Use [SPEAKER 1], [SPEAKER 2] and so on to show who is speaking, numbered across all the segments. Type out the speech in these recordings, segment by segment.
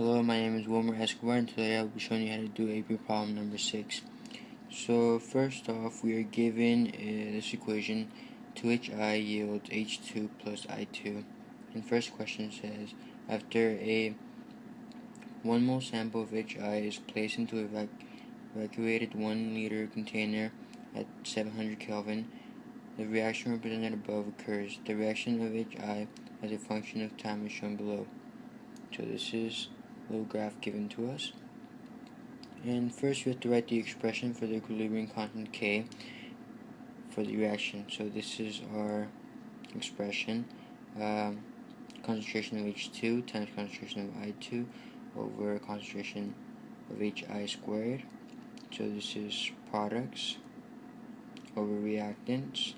[SPEAKER 1] Hello, my name is Wilmer Escobar, and today I will be showing you how to do AP problem number 6. So first off, we are given this equation: 2HI yields H2 plus I2. And first question says, after a 1 mole sample of HI is placed into a evacuated 1 liter container at 700 Kelvin, the reaction represented above occurs. The reaction of HI as a function of time is shown below. So this is a little graph given to us. And first we have to write the expression for the equilibrium constant K for the reaction. So this is our expression. Concentration of H2 times concentration of I2 over concentration of HI squared. So this is products over reactants,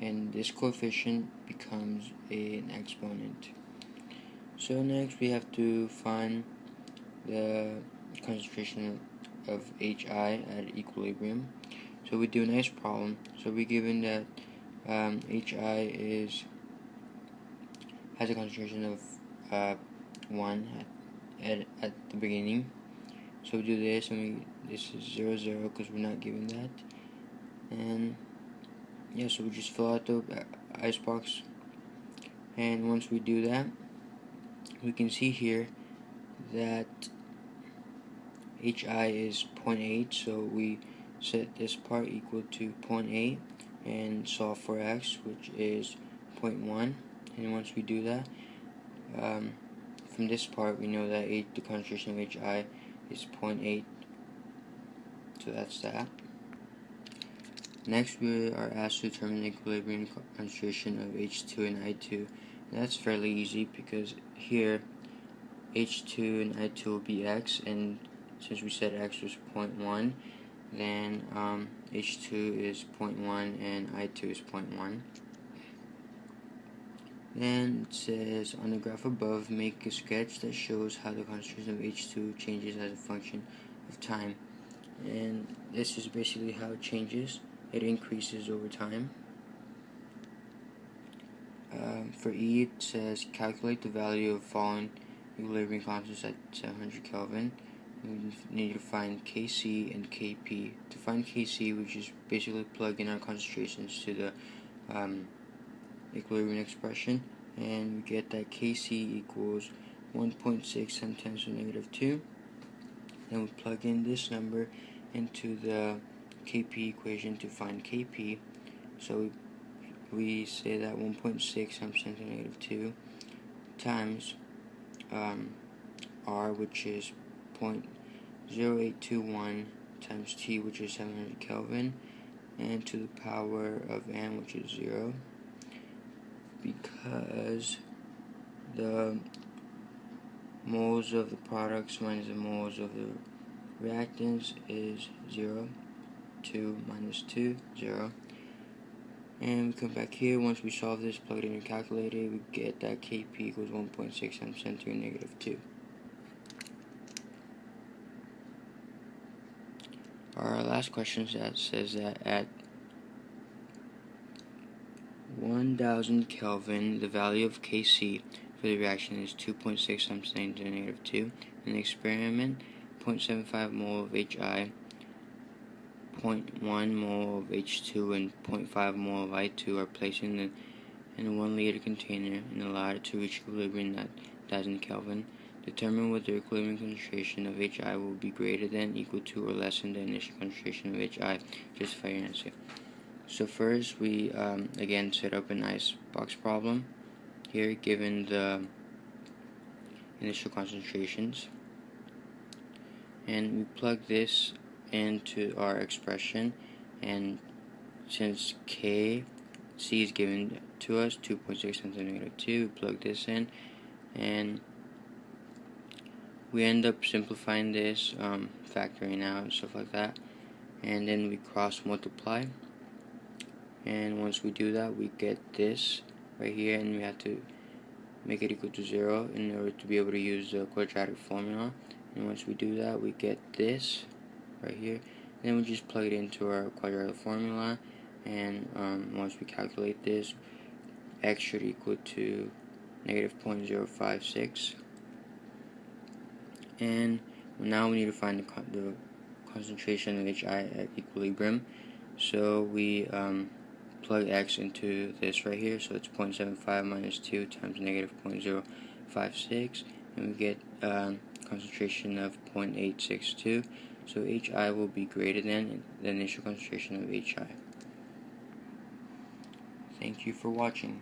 [SPEAKER 1] and this coefficient becomes an exponent. So next we have to find the concentration of HI at equilibrium. So we do a nice problem. So we're given that HI has a concentration of 1 at the beginning. So we do this, and this is 0, 0 because we're not given that. And yeah, so we just fill out the icebox. And once we do that, we can see here that HI is 0.8, so we set this part equal to 0.8 and solve for x, which is 0.1. And once we do that, from this part we know that the concentration of HI is 0.8, so that's that. Next we are asked to determine the equilibrium concentration of H2 and I2, and that's fairly easy because here H2 and I2 will be x, and since we said x was 0.1, then H2 is 0.1 and I2 is 0.1. Then it says, on the graph above, make a sketch that shows how the concentration of H2 changes as a function of time. And this is basically how it changes. It increases over time. For E, it says, calculate the value of following equilibrium constants at 700 Kelvin. We need to find Kc and Kp. To find Kc, we just basically plug in our concentrations to the equilibrium expression, and we get that Kc equals 1.6 times 10 to the negative 2. Then we plug in this number into the Kp equation to find Kp. So we say that 1.6 times 10 to the negative 2 times R, which is 0.0821 times T, which is 700 Kelvin, and to the power of n, which is 0, because the moles of the products minus the moles of the reactants is 0, 2 minus 2, 0. And we come back here. Once we solve this, plug it in and calculate it, we get that Kp equals 1.6 times 10 to the negative 2. Our last question says that at 1000 Kelvin, the value of Kc for the reaction is 2.6 times 10 to the negative 2. In the experiment, 0.75 mole of HI, 0.1 mole of H2, and 0.5 mole of I2 are placed in a 1 liter container and allowed to reach equilibrium at 1000 Kelvin. Determine whether the equilibrium concentration of HI will be greater than, equal to, or less than the initial concentration of HI. Justify your answer. So first we again set up an icebox problem here given the initial concentrations, and we plug this into our expression, and since Kc is given to us 2.6 times 10 to the negative 2, we plug this in, and we end up simplifying this, factoring out and stuff like that, and then we cross multiply, and once we do that we get this right here, and we have to make it equal to 0 in order to be able to use the quadratic formula. And once we do that, we get this right here. Then we just plug it into our quadratic formula, and once we calculate this, x should equal to negative 0.056. And now we need to find the concentration of HI at equilibrium. So we plug X into this right here, so it's 0.75 minus 2 times negative 0.056, and we get concentration of 0.862. So HI will be greater than the initial concentration of HI. Thank you for watching.